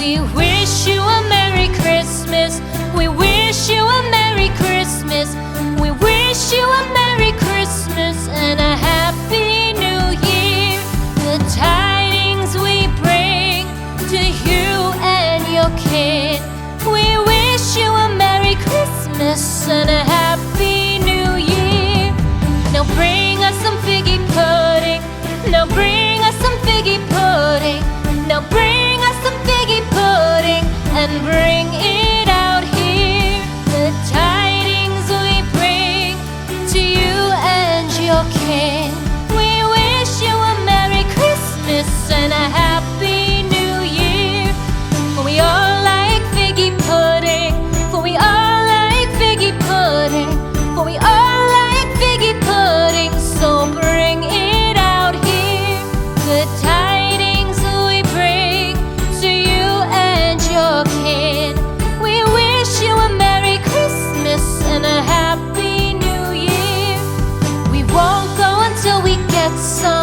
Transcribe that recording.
We wish you a Merry Christmas. We wish you a Merry Christmas. We wish you a Merry Christmas and a Happy New Year. The tidings we bring to you and your kin. We wish you a Merry Christmas and a Happy New Year. Now bring us some figgy pudding. Now bring us some figgy pudding. Now bring us some figgy pudding and bring it out here. The tidings we bring to you and your kin. We wish you a Merry Christmas and a Happy New Year. For we all like figgy pudding. For we all like figgy pudding. For we all like figgy pudding. So bring it out here. The tidings we bring to you and your kin. We wish you a Merry Christmas and a Happy New Year. We won't go until we get some